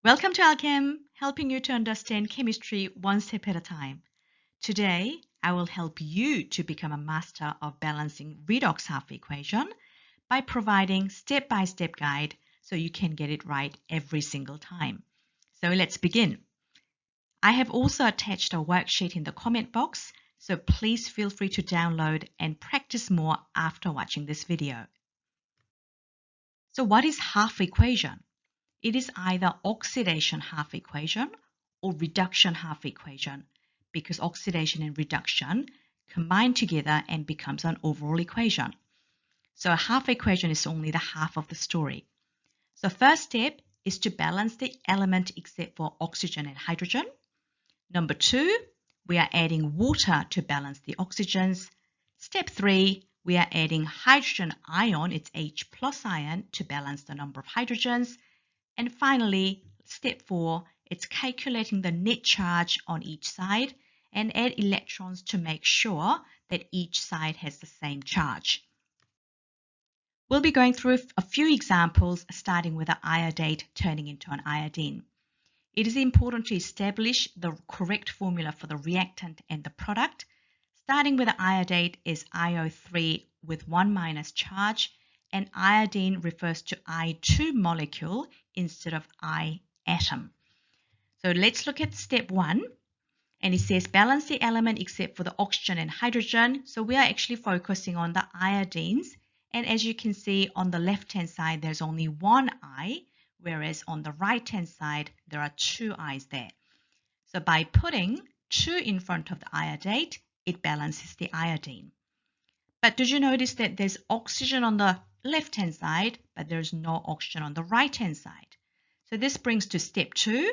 Welcome to Alchem, helping you to understand chemistry one step at a time. Today, I will help you to become a master of balancing redox half equation by providing step-by-step guide so you can get it right every single time. So let's begin. I have also attached a worksheet in the comment box, so please feel free to download and practice more after watching this video. So what is half equation? It is either oxidation half equation or reduction half equation because oxidation and reduction combine together and becomes an overall equation. So a half equation is only the half of the story. So first step is to balance the element except for oxygen and hydrogen. Number 2, we are adding water to balance the oxygens. Step 3, we are adding hydrogen ion, it's H plus ion, to balance the number of hydrogens. And finally, step 4, it's calculating the net charge on each side and add electrons to make sure that each side has the same charge. We'll be going through a few examples starting with an iodate turning into an iodine. It is important to establish the correct formula for the reactant and the product. Starting with an iodate is IO3 with 1 minus charge, and iodine refers to I2 molecule instead of I atom. So let's look at step 1, and it says balance the element except for the oxygen and hydrogen. So we are actually focusing on the iodines, and as you can see on the left hand side there's only one I, whereas on the right hand side there are two I's there. So by putting 2 in front of the iodate, it balances the iodine. But did you notice that there's oxygen on the left hand side, but there's no oxygen on the right hand side? So this brings to step 2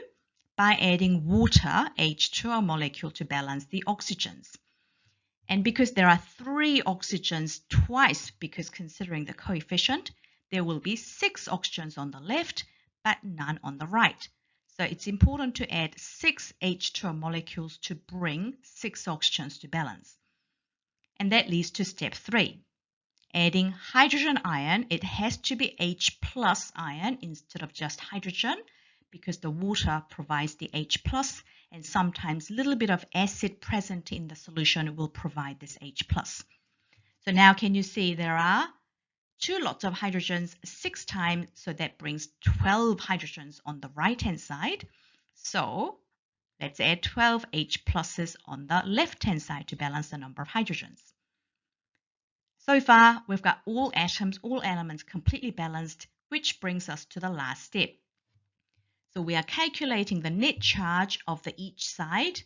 by adding water, H2O molecule, to balance the oxygens. And because there are 3 oxygens twice, because considering the coefficient, there will be 6 oxygens on the left, but none on the right. So it's important to add 6 H2O molecules to bring 6 oxygens to balance. And that leads to step 3. Adding hydrogen ion, it has to be H plus ion instead of just hydrogen because the water provides the H plus, and sometimes a little bit of acid present in the solution will provide this H plus. So now can you see there are 2 lots of hydrogens 6 times, so that brings 12 hydrogens on the right hand side. So let's add 12 H pluses on the left hand side to balance the number of hydrogens. So far, we've got all atoms, all elements completely balanced, which brings us to the last step. So we are calculating the net charge of each side.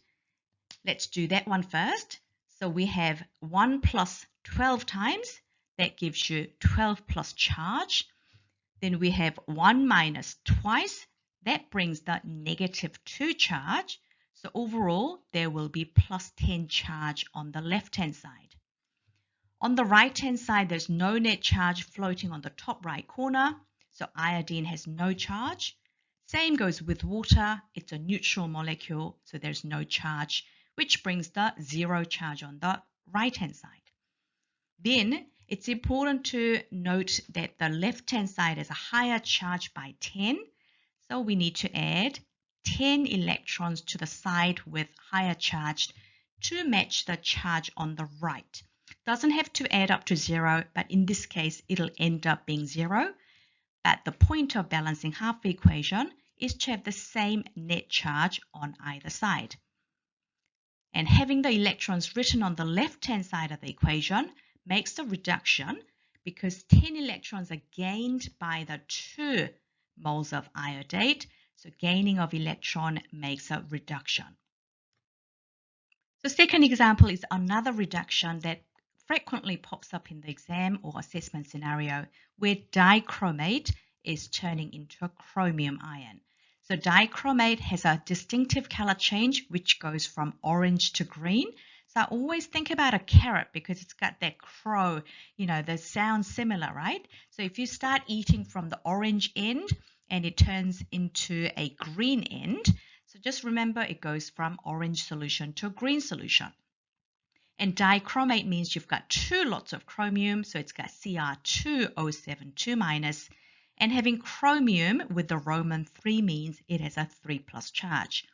Let's do that one first. So we have 1 plus 12 times. That gives you 12 plus charge. Then we have 1 minus twice. That brings the negative 2 charge. So overall, there will be plus 10 charge on the left-hand side. On the right-hand side, there's no net charge floating on the top right corner, so iodine has no charge. Same goes with water. It's a neutral molecule, so there's no charge, which brings the 0 charge on the right-hand side. Then, it's important to note that the left-hand side has a higher charge by 10, so we need to add 10 electrons to the side with higher charge to match the charge on the right. Doesn't have to add up to 0, but in this case, it'll end up being 0. But the point of balancing half equation is to have the same net charge on either side. And having the electrons written on the left-hand side of the equation makes the reduction because 10 electrons are gained by the 2 moles of iodate. So gaining of electron makes a reduction. The second example is another reduction that frequently pops up in the exam or assessment scenario where dichromate is turning into a chromium ion. So dichromate has a distinctive color change which goes from orange to green. So I always think about a carrot because it's got that crow, they sound similar, right? So if you start eating from the orange end and it turns into a green end, so just remember it goes from orange solution to a green solution. And dichromate means you've got 2 lots of chromium, so it's got Cr2O7 2-, And having chromium with the Roman 3 means it has a 3 plus charge.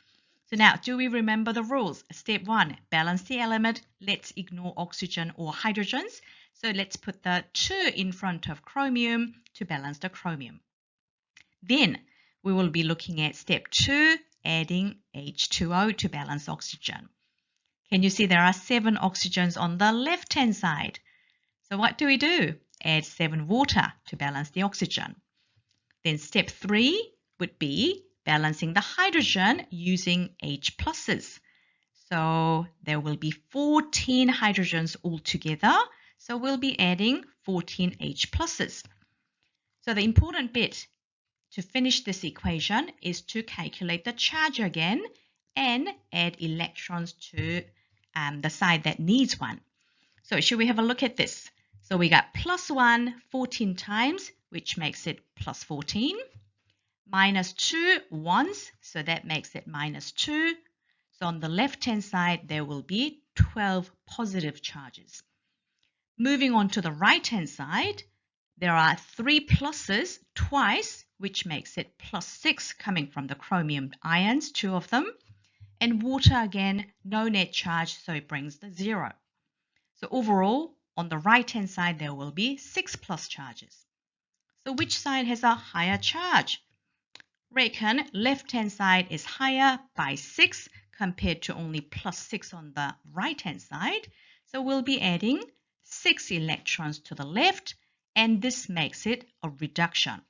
So now, do we remember the rules? Step 1, balance the element. Let's ignore oxygen or hydrogens. So let's put the 2 in front of chromium to balance the chromium. Then we will be looking at step 2, adding H2O to balance oxygen. Can you see there are 7 oxygens on the left-hand side? So what do we do? Add 7 water to balance the oxygen. Then step 3 would be balancing the hydrogen using H pluses. So there will be 14 hydrogens altogether. So we'll be adding 14 H pluses. So the important bit to finish this equation is to calculate the charge again and add electrons to the side that needs one. So should we have a look at this? So we got plus 1 14 times, which makes it plus 14. Minus 2 once, so that makes it minus 2. So on the left-hand side, there will be 12 positive charges. Moving on to the right-hand side, there are 3 pluses twice, which makes it plus 6 coming from the chromium ions, 2 of them. And water again, no net charge, so it brings the 0. So overall, on the right-hand side, there will be 6 plus charges. So which side has a higher charge? Reckon left-hand side is higher by 6 compared to only plus 6 on the right-hand side. So we'll be adding 6 electrons to the left, and this makes it a reduction.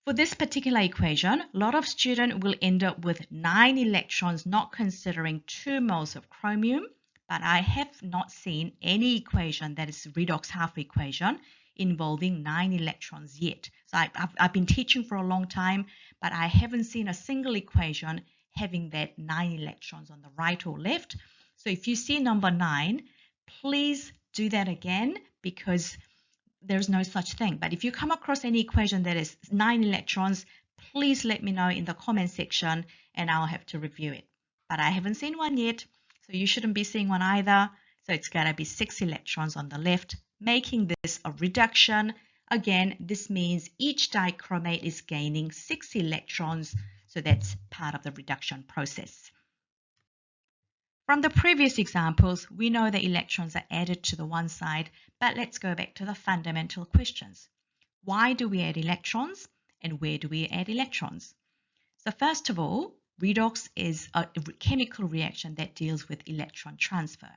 For this particular equation, a lot of students will end up with 9 electrons, not considering 2 moles of chromium, but I have not seen any equation that is redox half equation involving 9 electrons yet. So I've been teaching for a long time, but I haven't seen a single equation having that 9 electrons on the right or left. So if you see number 9, please do that again because there's no such thing. But if you come across any equation that is 9 electrons, please let me know in the comment section and I'll have to review it. But I haven't seen one yet, so you shouldn't be seeing one either. So it's got to be 6 electrons on the left, making this a reduction. Again, this means each dichromate is gaining 6 electrons, so that's part of the reduction process. From the previous examples, we know the electrons are added to the one side, but let's go back to the fundamental questions. Why do we add electrons and where do we add electrons? So first of all, redox is a chemical reaction that deals with electron transfer.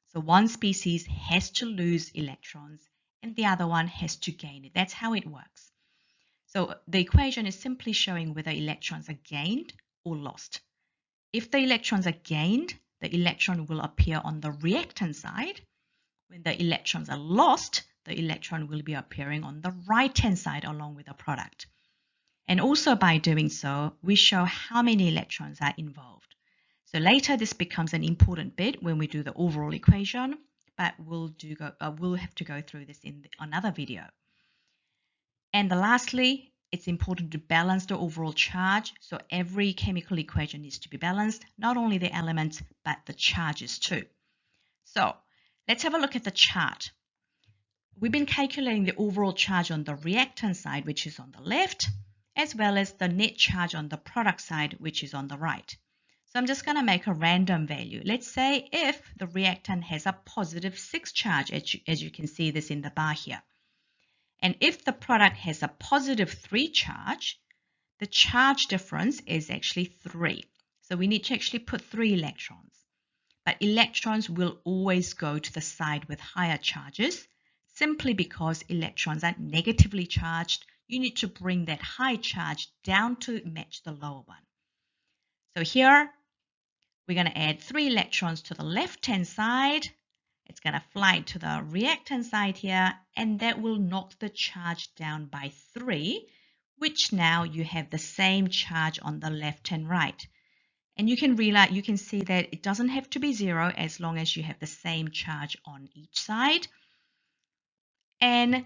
So one species has to lose electrons and the other one has to gain it. That's how it works. So the equation is simply showing whether electrons are gained or lost. If the electrons are gained, the electron will appear on the reactant side. When the electrons are lost, the electron will be appearing on the right-hand side along with the product. And also by doing so, we show how many electrons are involved. So later this becomes an important bit when we do the overall equation, but we'll have to go through this in another video. And lastly, it's important to balance the overall charge. So every chemical equation needs to be balanced, not only the elements, but the charges too. So let's have a look at the chart. We've been calculating the overall charge on the reactant side, which is on the left, as well as the net charge on the product side, which is on the right. So I'm just going to make a random value. Let's say if the reactant has a positive 6 charge, as you can see this in the bar here. And if the product has a positive 3 charge, the charge difference is actually 3. So we need to actually put 3 electrons. But electrons will always go to the side with higher charges, simply because electrons are negatively charged. You need to bring that high charge down to match the lower one. So here, we're going to add 3 electrons to the left-hand side. It's going to fly to the reactant side here, and that will knock the charge down by 3, which now you have the same charge on the left and right. And you can see that it doesn't have to be 0 as long as you have the same charge on each side. And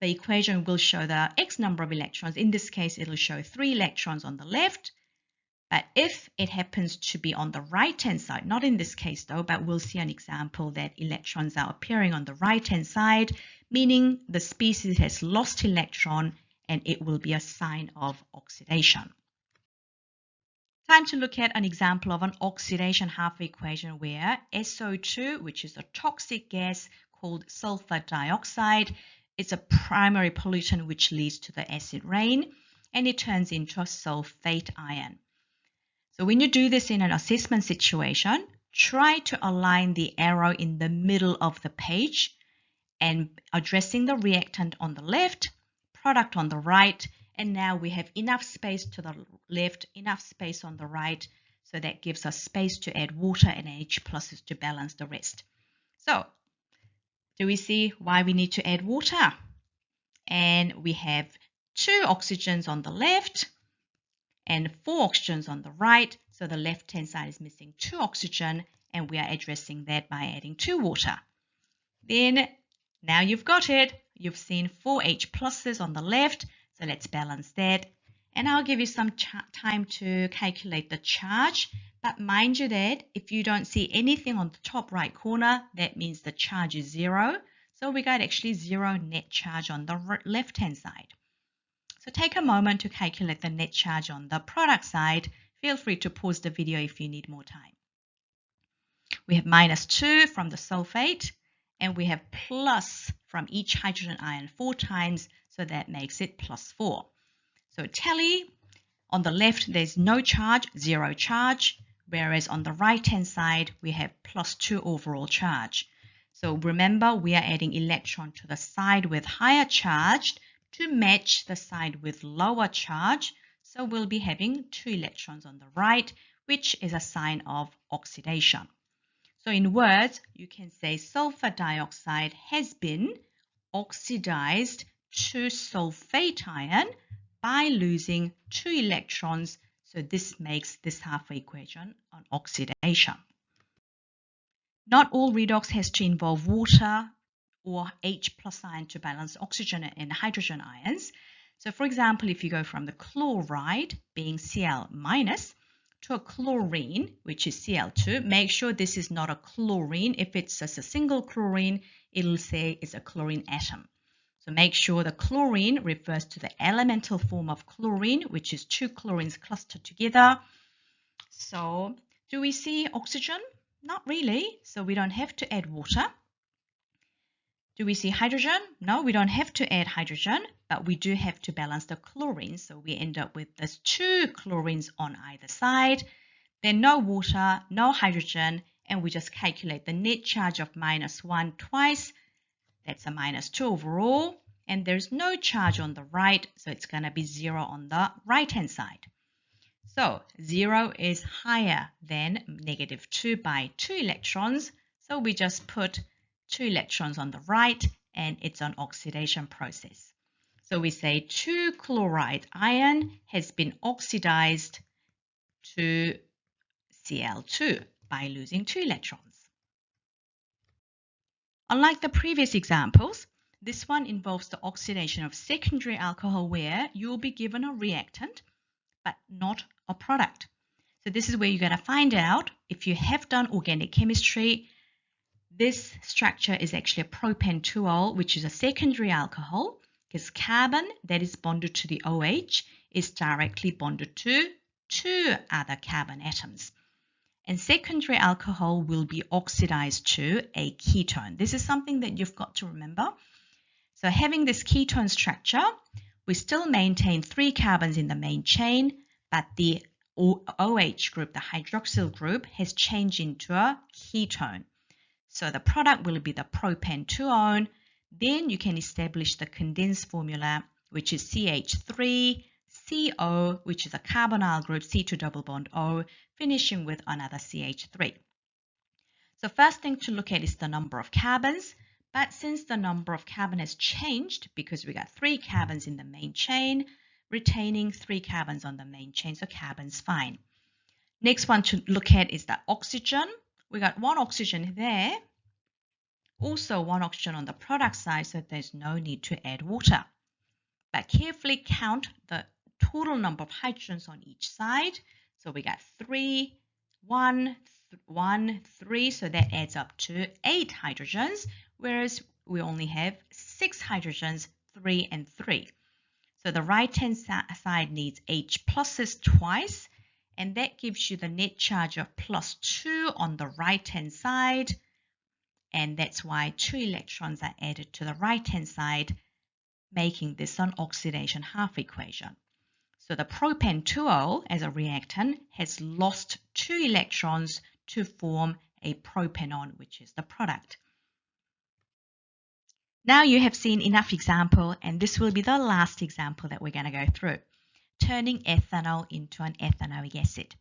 the equation will show the X number of electrons. In this case, it'll show 3 electrons on the left. But if it happens to be on the right-hand side, not in this case though, but we'll see an example that electrons are appearing on the right-hand side, meaning the species has lost electron and it will be a sign of oxidation. Time to look at an example of an oxidation half equation where SO2, which is a toxic gas called sulfur dioxide, is a primary pollutant which leads to the acid rain, and it turns into a sulfate ion. So when you do this in an assessment situation, try to align the arrow in the middle of the page and addressing the reactant on the left, product on the right, and now we have enough space to the left, enough space on the right, so that gives us space to add water and H pluses to balance the rest. So, do we see why we need to add water? And we have 2 oxygens on the left and 4 oxygens on the right, so the left-hand side is missing 2 oxygen, and we are addressing that by adding 2 water. Then, now you've got it. You've seen 4 H pluses on the left, so let's balance that. And I'll give you some time to calculate the charge. But mind you that if you don't see anything on the top right corner, that means the charge is 0. So we got actually 0 net charge on the left-hand side. So take a moment to calculate the net charge on the product side. Feel free to pause the video if you need more time. We have -2 from the sulfate, and we have plus from each hydrogen ion 4 times, so that makes it +4. So tally, on the left there's no charge, 0 charge, whereas on the right-hand side we have +2 overall charge. So remember, we are adding electron to the side with higher charge to match the side with lower charge, so we'll be having 2 electrons on the right, which is a sign of oxidation. So in words, you can say sulfur dioxide has been oxidized to sulfate ion by losing 2 electrons. So this makes this half equation an oxidation. Not all redox has to involve water or H plus ion to balance oxygen and hydrogen ions. So for example, if you go from the chloride being Cl minus to a chlorine, which is Cl2, make sure this is not a chlorine. If it's just a single chlorine, it'll say it's a chlorine atom. So make sure the chlorine refers to the elemental form of chlorine, which is 2 chlorines clustered together. So do we see oxygen? Not really, so we don't have to add water. Do we see hydrogen? No, we don't have to add hydrogen, but we do have to balance the chlorines. So we end up with these 2 chlorines on either side. Then no water, no hydrogen, and we just calculate the net charge of -1 twice. That's a -2 overall. And there's no charge on the right, so it's going to be 0 on the right-hand side. So 0 is higher than -2 by 2 electrons. So we just put 2 electrons on the right, and it's an oxidation process. So we say 2 chloride ion has been oxidized to Cl2 by losing 2 electrons. Unlike the previous examples, this one involves the oxidation of secondary alcohol where you will be given a reactant but not a product. So this is where you're going to find out if you have done organic chemistry. This structure is actually a propan-2-ol, which is a secondary alcohol, because carbon that is bonded to the OH is directly bonded to 2 other carbon atoms. And secondary alcohol will be oxidized to a ketone. This is something that you've got to remember. So having this ketone structure, we still maintain 3 carbons in the main chain, but the OH group, the hydroxyl group, has changed into a ketone. So the product will be the propan-2-ol. Then you can establish the condensed formula, which is CH3CO, which is a carbonyl group, C2 double bond O, finishing with another CH3. So first thing to look at is the number of carbons. But since the number of carbon has changed, because we got 3 carbons in the main chain, retaining 3 carbons on the main chain, so carbon's fine. Next one to look at is the oxygen. We got 1 oxygen there, also 1 oxygen on the product side, so there's no need to add water. But carefully count the total number of hydrogens on each side. So we got 3, 1, 1, 3, so that adds up to 8 hydrogens, whereas we only have 6 hydrogens, 3 and 3. So the right-hand side needs H pluses twice, and that gives you the net charge of +2 on the right-hand side, and that's why 2 electrons are added to the right-hand side, making this an oxidation half equation. So the propane 2O as a reactant has lost 2 electrons to form a propanone, which is the product. Now you have seen enough example, and this will be the last example that we're going to go through, turning ethanol into an ethanoic acid.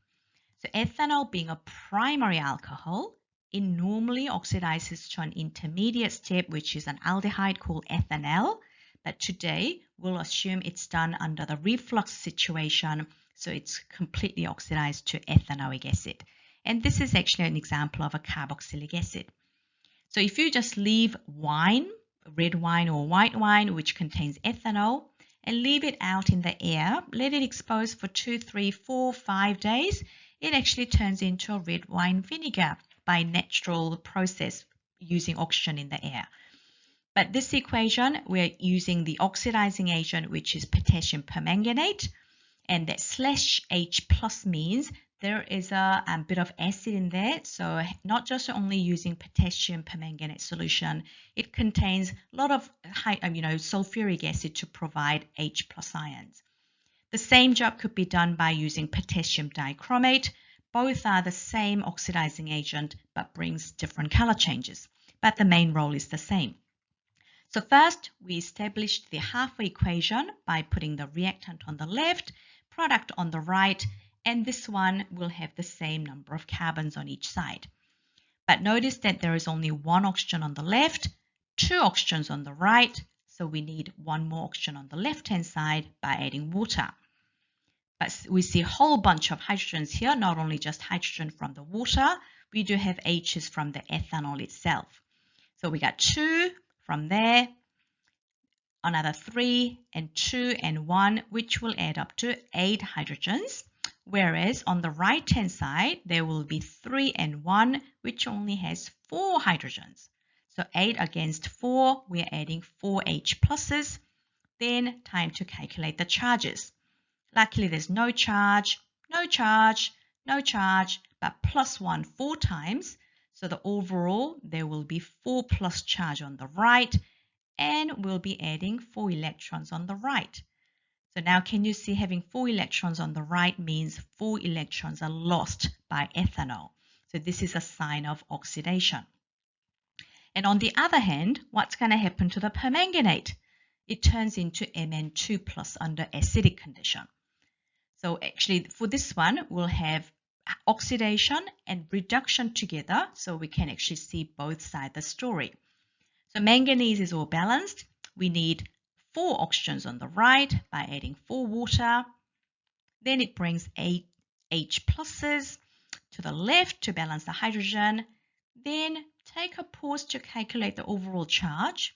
So ethanol, being a primary alcohol, it normally oxidizes to an intermediate step, which is an aldehyde called ethanal. But today we'll assume it's done under the reflux situation, so it's completely oxidized to ethanoic acid. And this is actually an example of a carboxylic acid. So if you just leave wine, red wine or white wine, which contains ethanol, and leave it out in the air, let it expose for 2, 3, 4, 5 days, it actually turns into a red wine vinegar by natural process using oxygen in the air. But this equation, we're using the oxidizing agent, which is potassium permanganate, and that /H plus means there is a bit of acid in there. So not just only using potassium permanganate solution, it contains a lot of sulfuric acid to provide H plus ions. The same job could be done by using potassium dichromate. Both are the same oxidizing agent but brings different color changes, but the main role is the same. So first, we established the half equation by putting the reactant on the left, product on the right, and this one will have the same number of carbons on each side. But notice that there is only 1 oxygen on the left, 2 oxygens on the right, so we need 1 more oxygen on the left-hand side by adding water. But we see a whole bunch of hydrogens here, not only just hydrogen from the water, we do have H's from the ethanol itself. So we got 2 from there, another 3 and 2 and 1, which will add up to 8 hydrogens. Whereas on the right-hand side, there will be 3 and 1, which only has 4 hydrogens. So 8 against 4, we're adding 4 H pluses. Then time to calculate the charges. Luckily, there's no charge, no charge, no charge, but +1 4 times. So the overall, there will be 4 plus charge on the right, and we'll be adding 4 electrons on the right. So now can you see having 4 electrons on the right means 4 electrons are lost by ethanol. So this is a sign of oxidation. And on the other hand, what's going to happen to the permanganate? It turns into Mn2 plus under acidic condition. So actually for this one, we'll have oxidation and reduction together, so we can actually see both sides of the story. So manganese is all balanced. We need 4 oxygens on the right by adding 4 water. Then it brings 8 H pluses to the left to balance the hydrogen. Then take a pause to calculate the overall charge.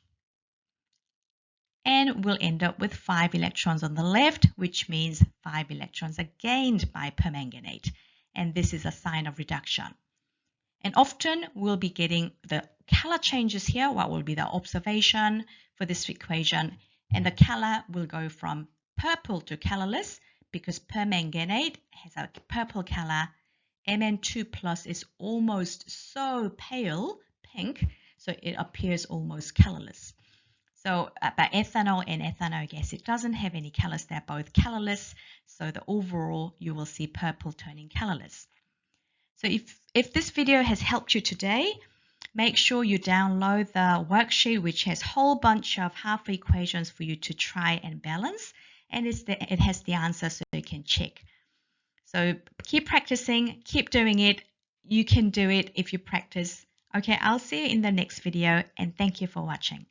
And we'll end up with 5 electrons on the left, which means 5 electrons are gained by permanganate. And this is a sign of reduction. And often we'll be getting the color changes here. What will be the observation for this equation? And the color will go from purple to colorless because permanganate has a purple color. Mn2 plus is almost so pale pink, so it appears almost colorless. So but ethanol and ethanoic acid doesn't have any colors. They're both colorless. So the overall, you will see purple turning colorless. So if this video has helped you today, make sure you download the worksheet, which has a whole bunch of half equations for you to try and balance. And it has the answer so you can check. So keep practicing, keep doing it. You can do it if you practice. Okay, I'll see you in the next video, and thank you for watching.